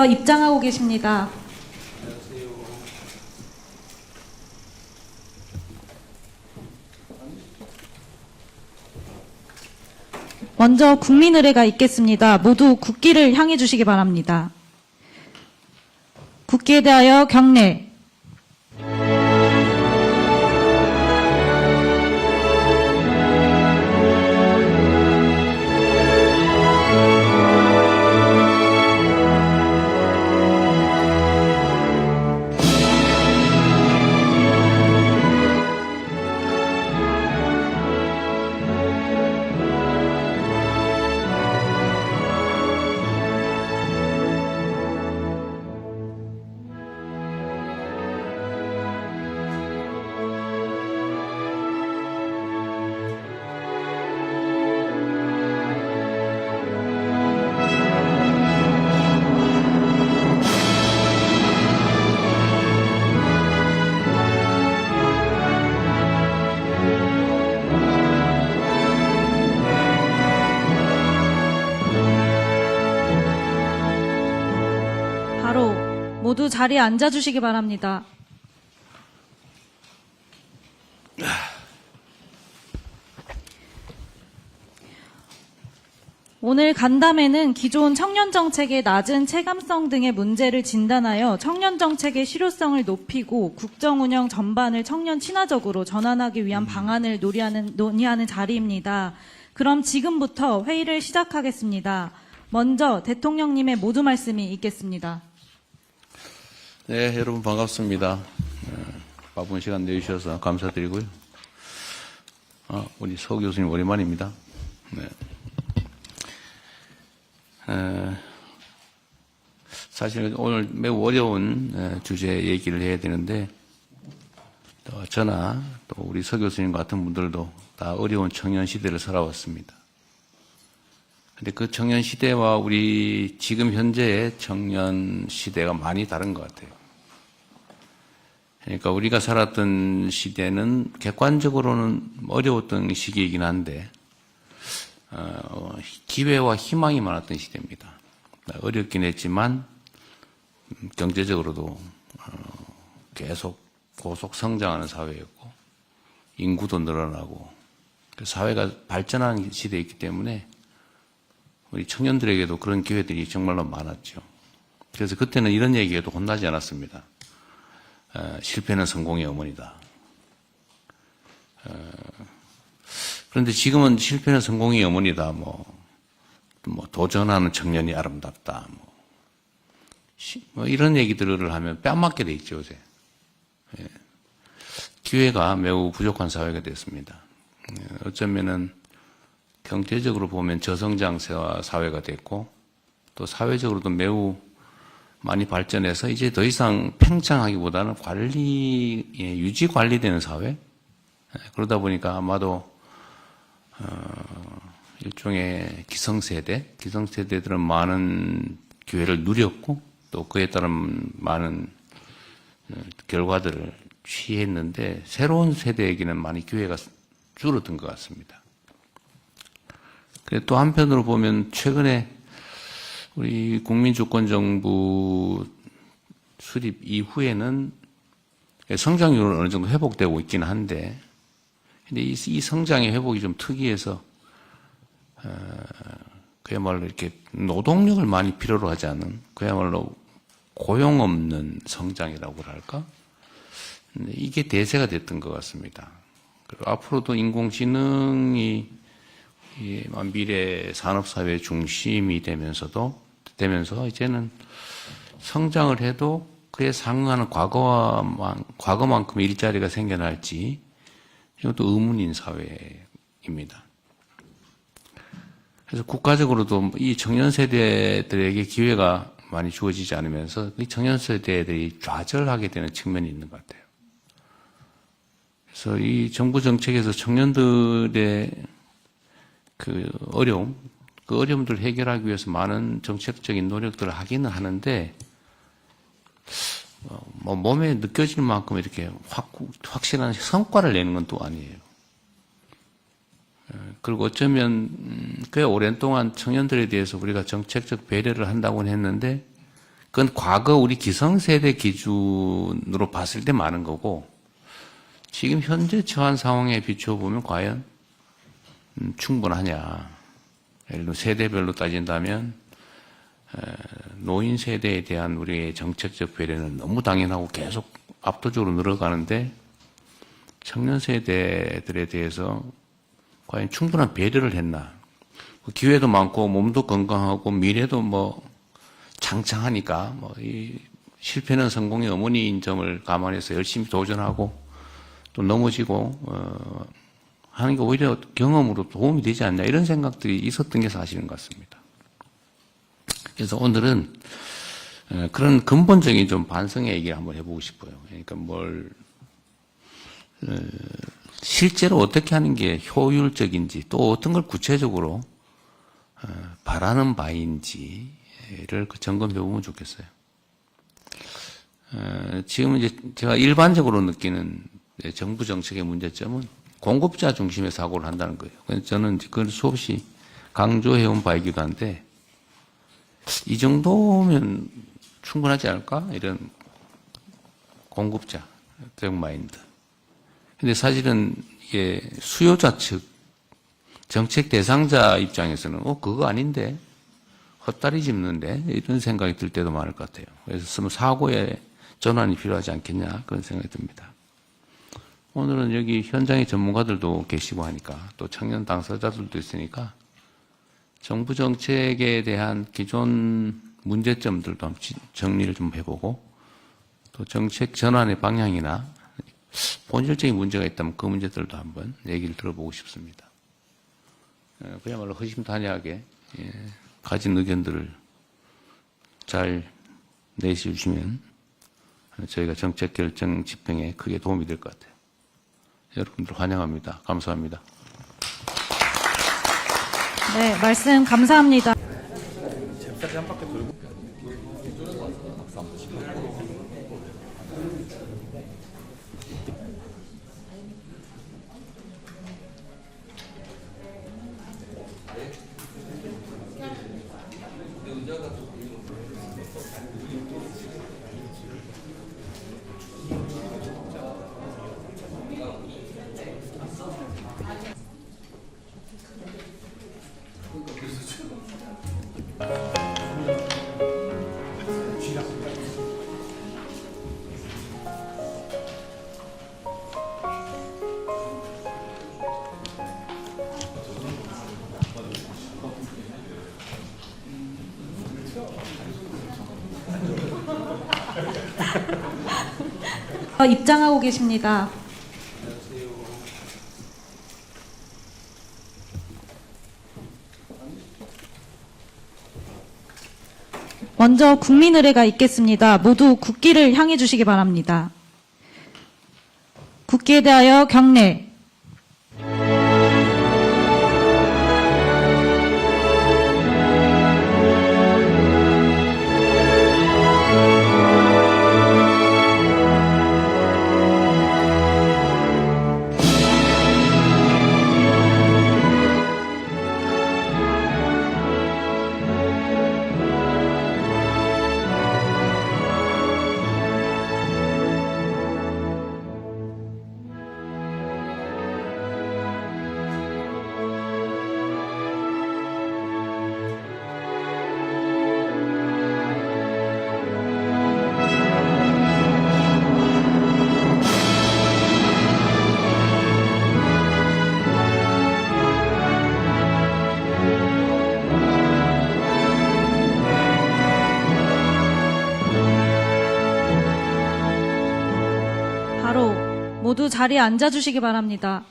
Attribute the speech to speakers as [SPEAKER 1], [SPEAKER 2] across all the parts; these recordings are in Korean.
[SPEAKER 1] 입장하고 계십니다. 먼저 국민의례가 있겠습니다. 모두 국기를 향해 주시기 바랍니다. 국기에 대하여 경례. 바로 모두 자리에 앉아주시기 바랍니다. 오늘 간담회는 기존 청년정책의 낮은 체감성 등의 문제를 진단하여 청년정책의 실효성을 높이고 국정운영 전반을 청년 친화적으로 전환하기 위한 방안을 논의하는 자리입니다. 그럼 지금부터 회의를 시작하겠습니다. 먼저 대통령님의 모두 말씀이 있겠습니다.
[SPEAKER 2] 네, 여러분 반갑습니다. 바쁜 시간 내주셔서 감사드리고요. 우리 서 교수님 오랜만입니다. 네. 사실 오늘 매우 어려운 주제 얘기를 해야 되는데 저나 또 우리 서 교수님 같은 분들도 다 어려운 청년 시대를 살아왔습니다. 근데 그 청년 시대와 우리 지금 현재의 청년 시대가 많이 다른 것 같아요. 그러니까 우리가 살았던 시대는 객관적으로는 어려웠던 시기이긴 한데 기회와 희망이 많았던 시대입니다. 어렵긴 했지만 경제적으로도 계속 고속 성장하는 사회였고 인구도 늘어나고 사회가 발전하는 시대였기 때문에 우리 청년들에게도 그런 기회들이 정말로 많았죠. 그래서 그때는 이런 얘기에도 혼나지 않았습니다. 실패는 성공의 어머니다. 그런데 지금은 실패는 성공의 어머니다. 뭐 도전하는 청년이 아름답다. 뭐 이런 얘기들을 하면 뺨 맞게 돼 있죠, 요새. 기회가 매우 부족한 사회가 됐습니다. 어쩌면은 경제적으로 보면 저성장 사회가 됐고 또 사회적으로도 매우 많이 발전해서 이제 더 이상 팽창하기보다는 유지 관리되는 사회. 그러다 보니까 아마도 일종의 기성세대들은 많은 기회를 누렸고 또 그에 따른 많은 결과들을 취했는데 새로운 세대에게는 많이 기회가 줄어든 것 같습니다. 또 한편으로 보면 최근에 우리 국민주권정부 수립 이후에는 성장률은 어느 정도 회복되고 있기는 한데 근데 이 성장의 회복이 좀 특이해서 그야말로 이렇게 노동력을 많이 필요로 하지 않은 그야말로 고용 없는 성장이라고 할까? 근데 이게 대세가 됐던 것 같습니다. 그리고 앞으로도 인공지능이 미래 산업사회의 중심이 되면서 이제는 성장을 해도 그에 상응하는 과거만큼 일자리가 생겨날지 이것도 의문인 사회입니다. 그래서 국가적으로도 이 청년 세대들에게 기회가 많이 주어지지 않으면서 이 청년 세대들이 좌절하게 되는 측면이 있는 것 같아요. 그래서 이 정부 정책에서 청년들의 그 어려움들을 해결하기 위해서 많은 정책적인 노력들을 하기는 하는데, 몸에 느껴질 만큼 이렇게 확실한 성과를 내는 건 또 아니에요. 그리고 어쩌면 꽤 오랜 동안 청년들에 대해서 우리가 정책적 배려를 한다고는 했는데, 그건 과거 우리 기성세대 기준으로 봤을 때 많은 거고, 지금 현재 처한 상황에 비춰보면 과연 충분하냐. 예를 들어 세대별로 따진다면 노인 세대에 대한 우리의 정책적 배려는 너무 당연하고 계속 압도적으로 늘어가는데, 청년 세대들에 대해서 과연 충분한 배려를 했나. 기회도 많고 몸도 건강하고 미래도 창창하니까 이 실패는 성공의 어머니인 점을 감안해서 열심히 도전하고 또 넘어지고 하는 게 오히려 경험으로 도움이 되지 않냐, 이런 생각들이 있었던 게 사실인 것 같습니다. 그래서 오늘은 그런 근본적인 좀 반성의 얘기를 한번 해보고 싶어요. 그러니까 실제로 어떻게 하는 게 효율적인지, 또 어떤 걸 구체적으로 바라는 바인지를 점검해 보면 좋겠어요. 지금 이제 제가 일반적으로 느끼는 정부 정책의 문제점은 공급자 중심의 사고를 한다는 거예요. 그래서 저는 그걸 수없이 강조해온 바이기도 한데, 이 정도면 충분하지 않을까? 이런 공급자적 마인드. 근데 사실은 이게 수요자 측, 정책 대상자 입장에서는 그거 아닌데, 헛다리 짚는데, 이런 생각이 들 때도 많을 것 같아요. 그래서 사고의 전환이 필요하지 않겠냐, 그런 생각이 듭니다. 오늘은 여기 현장의 전문가들도 계시고 하니까, 또 청년 당사자들도 있으니까 정부 정책에 대한 기존 문제점들도 한번 정리를 좀 해보고, 또 정책 전환의 방향이나 본질적인 문제가 있다면 그 문제들도 한번 얘기를 들어보고 싶습니다. 그야말로 허심탄회하게 가진 의견들을 잘 내주시면 저희가 정책 결정 집행에 크게 도움이 될 것 같아요. 여러분들 환영합니다. 감사합니다.
[SPEAKER 1] 네, 말씀 감사합니다. 입장하고 계십니다. 먼저 국민의례가 있겠습니다. 모두 국기를 향해 주시기 바랍니다. 국기에 대하여 경례. 모두 자리에 앉아주시기 바랍니다.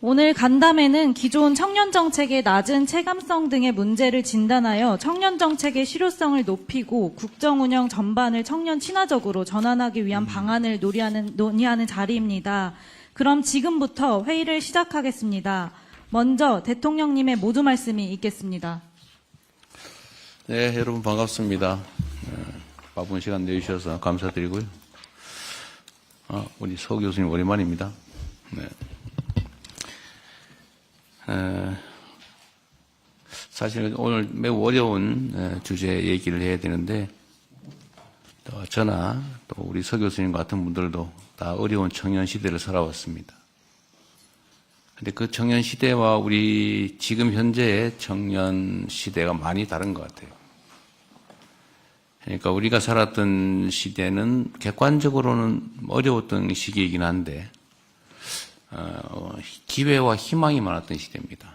[SPEAKER 1] 오늘 간담회는 기존 청년정책의 낮은 체감성 등의 문제를 진단하여 청년정책의 실효성을 높이고 국정운영 전반을 청년 친화적으로 전환하기 위한 방안을 논의하는 자리입니다. 그럼 지금부터 회의를 시작하겠습니다. 먼저 대통령님의 모두 말씀이 있겠습니다.
[SPEAKER 2] 네, 여러분 반갑습니다. 바쁜 시간 내주셔서 감사드리고요. 우리 서 교수님 오랜만입니다. 네. 사실 오늘 매우 어려운 주제 얘기를 해야 되는데, 또 저나 또 우리 서 교수님 같은 분들도 다 어려운 청년 시대를 살아왔습니다. 근데 그 청년 시대와 우리 지금 현재의 청년 시대가 많이 다른 것 같아요. 그러니까 우리가 살았던 시대는 객관적으로는 어려웠던 시기이긴 한데, 기회와 희망이 많았던 시대입니다.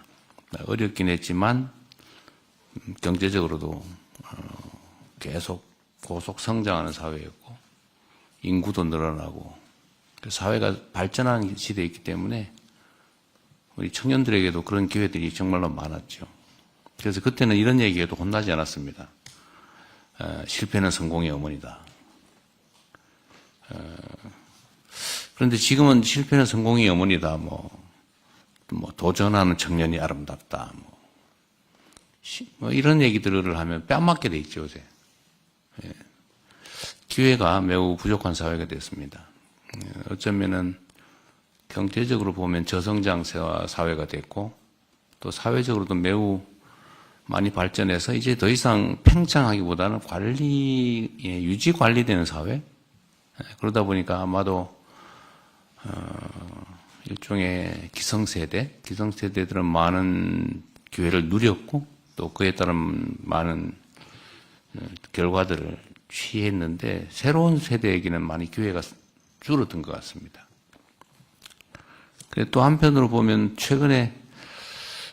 [SPEAKER 2] 어렵긴 했지만, 경제적으로도 계속 고속 성장하는 사회였고, 인구도 늘어나고, 사회가 발전하는 시대였기 때문에 우리 청년들에게도 그런 기회들이 정말로 많았죠. 그래서 그때는 이런 얘기에도 혼나지 않았습니다. 실패는 성공의 어머니다. 그런데 지금은 실패는 성공의 어머니다. 뭐 도전하는 청년이 아름답다. 뭐 이런 얘기들을 하면 뺨 맞게 돼 있죠, 요새. 기회가 매우 부족한 사회가 됐습니다. 어쩌면은 경제적으로 보면 저성장 사회가 됐고, 또 사회적으로도 매우 많이 발전해서 이제 더 이상 팽창하기보다는 유지 관리되는 사회? 그러다 보니까 아마도, 일종의 기성세대들은 많은 기회를 누렸고, 또 그에 따른 많은 결과들을 취했는데, 새로운 세대에게는 많이 기회가 줄어든 것 같습니다. 또 한편으로 보면 최근에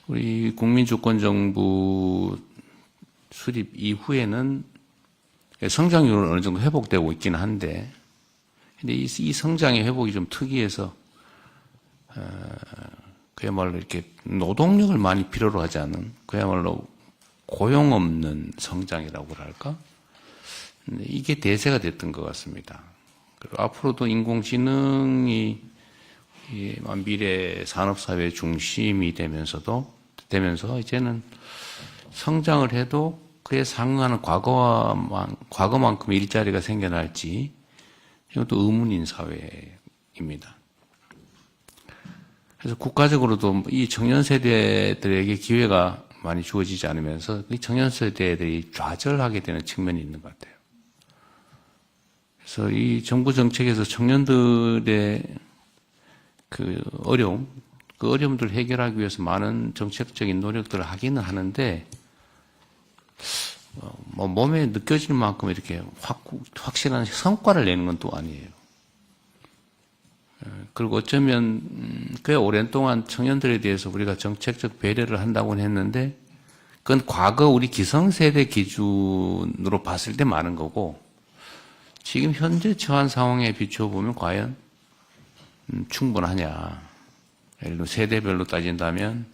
[SPEAKER 2] 우리 국민주권정부 수립 이후에는 성장률은 어느 정도 회복되고 있긴 한데, 근데 이 성장의 회복이 좀 특이해서, 그야말로 이렇게 노동력을 많이 필요로 하지 않은, 그야말로 고용 없는 성장이라고 할까? 이게 대세가 됐던 것 같습니다. 그리고 앞으로도 인공지능이 미래 산업사회의 중심이 되면서 이제는 성장을 해도 그에 상응하는 과거만큼 일자리가 생겨날지, 이것도 의문인 사회입니다. 그래서 국가적으로도 이 청년 세대들에게 기회가 많이 주어지지 않으면서 이 청년 세대들이 좌절하게 되는 측면이 있는 것 같아요. 그래서 이 정부 정책에서 청년들의 그 어려움들을 해결하기 위해서 많은 정책적인 노력들을 하기는 하는데, 몸에 느껴질 만큼 이렇게 확실한 성과를 내는 건 또 아니에요. 그리고 어쩌면 꽤 오랜 동안 청년들에 대해서 우리가 정책적 배려를 한다고는 했는데, 그건 과거 우리 기성세대 기준으로 봤을 때 많은 거고, 지금 현재 처한 상황에 비춰보면 과연 충분하냐. 예를 들어 세대별로 따진다면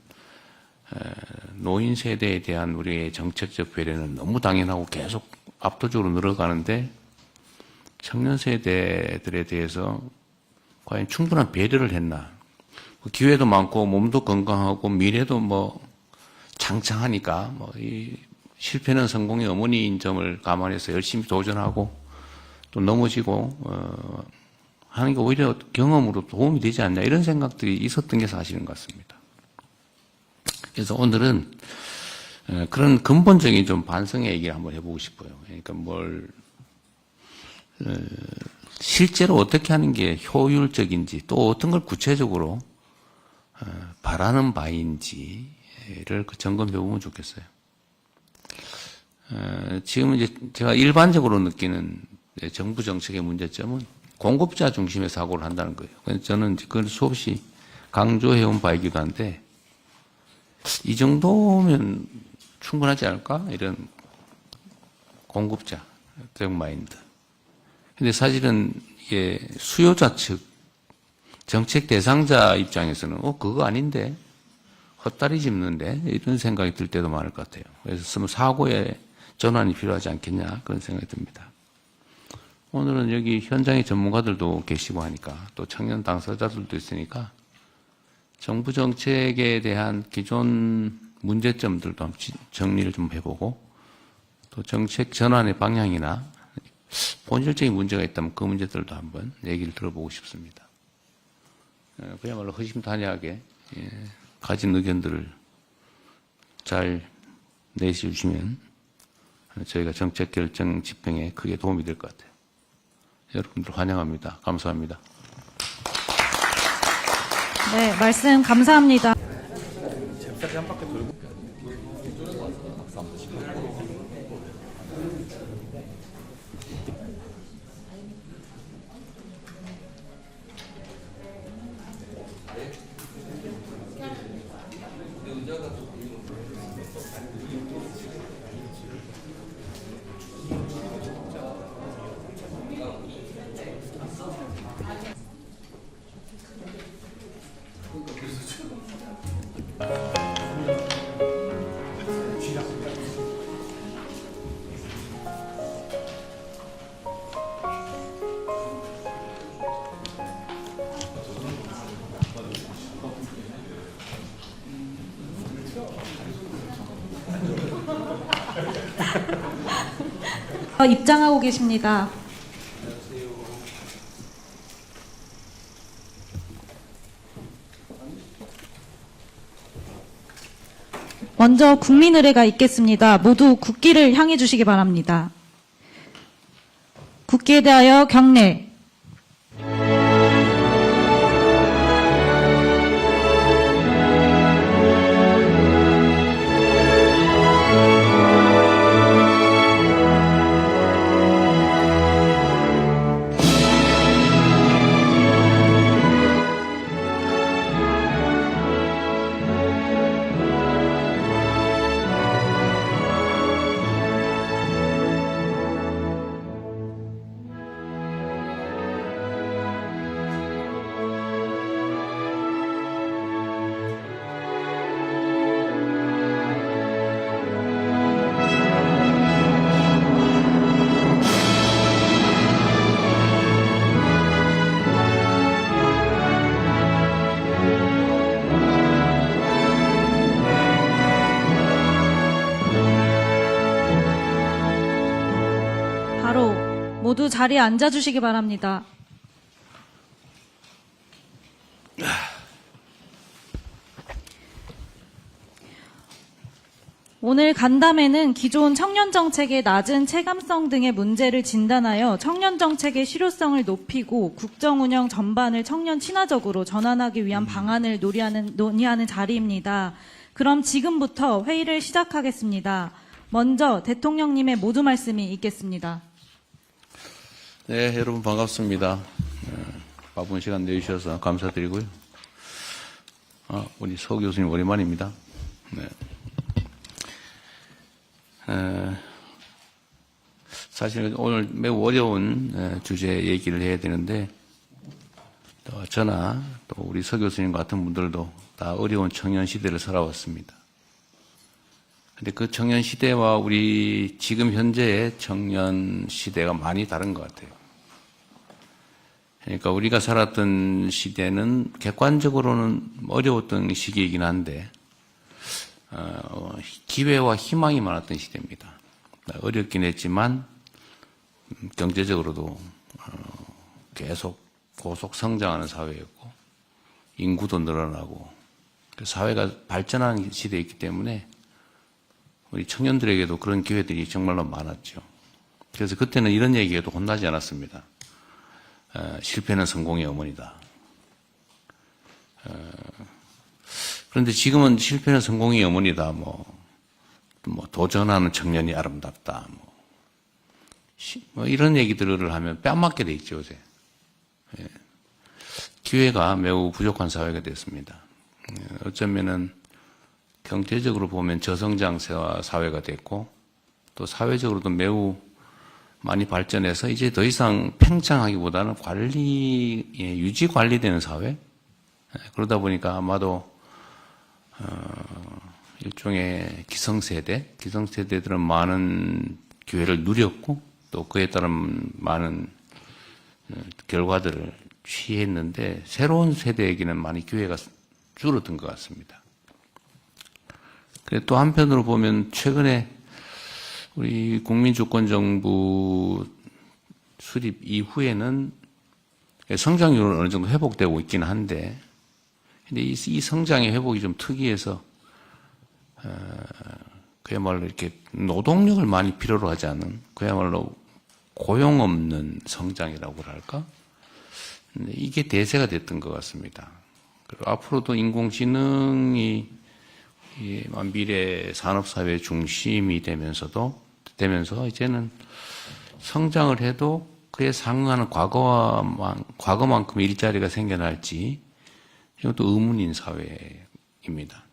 [SPEAKER 2] 노인 세대에 대한 우리의 정책적 배려는 너무 당연하고 계속 압도적으로 늘어가는데, 청년 세대들에 대해서 과연 충분한 배려를 했나. 기회도 많고 몸도 건강하고 미래도 창창하니까 이 실패는 성공의 어머니인 점을 감안해서 열심히 도전하고 또 넘어지고 하는 게 오히려 경험으로 도움이 되지 않냐, 이런 생각들이 있었던 게 사실인 것 같습니다. 그래서 오늘은 그런 근본적인 좀 반성의 얘기를 한번 해보고 싶어요. 그러니까 실제로 어떻게 하는 게 효율적인지, 또 어떤 걸 구체적으로 바라는 바인지를 점검해 보면 좋겠어요. 지금 이제 제가 일반적으로 느끼는 정부 정책의 문제점은 공급자 중심의 사고를 한다는 거예요. 그래서 저는 그걸 수없이 강조해온 바이기도 한데, 이 정도면 충분하지 않을까? 이런 공급자적 마인드. 근데 사실은 이게 수요자 측, 정책 대상자 입장에서는 그거 아닌데, 헛다리 짚는데, 이런 생각이 들 때도 많을 것 같아요. 그래서 사고의 전환이 필요하지 않겠냐, 그런 생각이 듭니다. 오늘은 여기 현장의 전문가들도 계시고 하니까, 또 청년 당사자들도 있으니까, 정부 정책에 대한 기존 문제점들도 한번 정리를 좀 해보고, 또 정책 전환의 방향이나 본질적인 문제가 있다면 그 문제들도 한번 얘기를 들어보고 싶습니다. 그야말로 허심탄회하게 가진 의견들을 잘 내주시면 저희가 정책 결정 집행에 크게 도움이 될 것 같아요. 여러분들 환영합니다. 감사합니다.
[SPEAKER 1] 네, 말씀 감사합니다. 입장하고 계십니다. 먼저 국민의례가 있겠습니다. 모두 국기를 향해 주시기 바랍니다. 국기에 대하여 경례. 바로 모두 자리에 앉아주시기 바랍니다. 오늘 간담회는 기존 청년정책의 낮은 체감성 등의 문제를 진단하여 청년정책의 실효성을 높이고 국정운영 전반을 청년 친화적으로 전환하기 위한 방안을 논의하는 자리입니다. 그럼 지금부터 회의를 시작하겠습니다. 먼저 대통령님의 모두 말씀이 있겠습니다.
[SPEAKER 2] 네, 여러분 반갑습니다. 바쁜 시간 내주셔서 감사드리고요. 우리 서 교수님 오랜만입니다. 네. 사실 오늘 매우 어려운 주제 얘기를 해야 되는데 또 저나 또 우리 서 교수님 같은 분들도 다 어려운 청년 시대를 살아왔습니다. 근데 그 청년 시대와 우리 지금 현재의 청년 시대가 많이 다른 것 같아요. 그러니까 우리가 살았던 시대는 객관적으로는 어려웠던 시기이긴 한데 기회와 희망이 많았던 시대입니다. 어렵긴 했지만 경제적으로도 계속 고속 성장하는 사회였고 인구도 늘어나고 사회가 발전하는 시대였기 때문에 우리 청년들에게도 그런 기회들이 정말로 많았죠. 그래서 그때는 이런 얘기에도 혼나지 않았습니다. 실패는 성공의 어머니다. 그런데 지금은 실패는 성공의 어머니다. 뭐 도전하는 청년이 아름답다. 뭐 이런 얘기들을 하면 뺨 맞게 돼 있죠, 요새. 예. 기회가 매우 부족한 사회가 됐습니다. 어쩌면은 경제적으로 보면 저성장 사회가 됐고 또 사회적으로도 매우 많이 발전해서 이제 더 이상 팽창하기보다는 유지 관리되는 사회. 그러다 보니까 아마도 일종의 기성세대들은 많은 기회를 누렸고 또 그에 따른 많은 결과들을 취했는데 새로운 세대에게는 많이 기회가 줄어든 것 같습니다. 또 한편으로 보면 최근에 우리 국민주권정부 수립 이후에는 성장률은 어느 정도 회복되고 있긴 한데 근데 이 성장의 회복이 좀 특이해서 그야말로 이렇게 노동력을 많이 필요로 하지 않은 그야말로 고용 없는 성장이라고 할까? 근데 이게 대세가 됐던 것 같습니다. 그리고 앞으로도 인공지능이 미래 산업사회 중심이 되면서 이제는 성장을 해도 그에 상응하는 과거만큼 일자리가 생겨날지 이것도 의문인 사회입니다.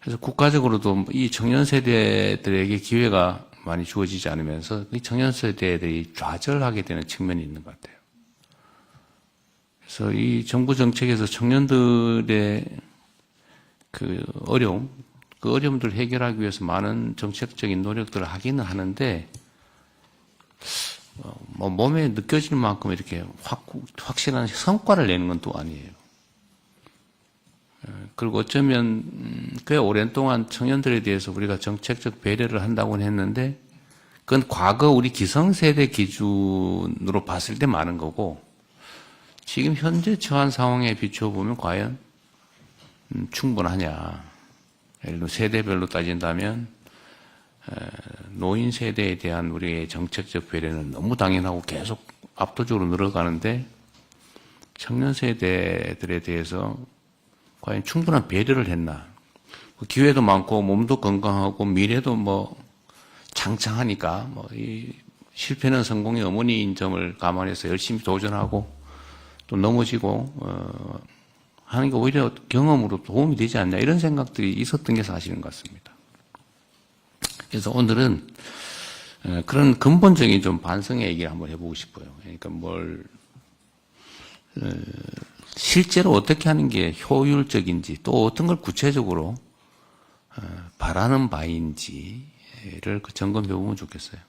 [SPEAKER 2] 그래서 국가적으로도 이 청년 세대들에게 기회가 많이 주어지지 않으면서 이 청년 세대들이 좌절하게 되는 측면이 있는 것 같아요. 그래서 이 정부 정책에서 청년들의 그 어려움들을 해결하기 위해서 많은 정책적인 노력들을 하기는 하는데, 몸에 느껴질 만큼 이렇게 확실한 성과를 내는 건 또 아니에요. 그리고 어쩌면 꽤 오랜 동안 청년들에 대해서 우리가 정책적 배려를 한다고는 했는데, 그건 과거 우리 기성세대 기준으로 봤을 때 많은 거고, 지금 현재 처한 상황에 비춰보면 과연 충분하냐. 예를 들어 세대별로 따진다면 노인 세대에 대한 우리의 정책적 배려는 너무 당연하고 계속 압도적으로 늘어가는데, 청년 세대들에 대해서 과연 충분한 배려를 했나. 기회도 많고 몸도 건강하고 미래도 창창하니까 이 실패는 성공의 어머니인 점을 감안해서 열심히 도전하고 또 넘어지고 하는 게 오히려 경험으로 도움이 되지 않냐, 이런 생각들이 있었던 게 사실인 것 같습니다. 그래서 오늘은 그런 근본적인 좀 반성의 얘기를 한번 해보고 싶어요. 그러니까 실제로 어떻게 하는 게 효율적인지, 또 어떤 걸 구체적으로 바라는 바인지를 점검해 보면 좋겠어요.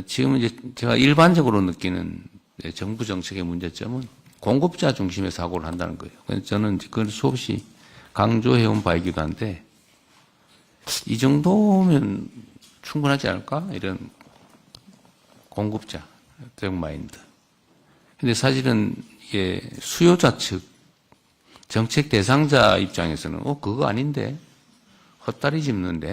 [SPEAKER 2] 지금 이제 제가 일반적으로 느끼는 정부 정책의 문제점은 공급자 중심의 사고를 한다는 거예요. 그래서 저는 그걸 수없이 강조해온 바이기도 한데, 이 정도면 충분하지 않을까? 이런 공급자적 마인드. 근데 사실은 이게 수요자 측, 정책 대상자 입장에서는 그거 아닌데, 헛다리 짚는데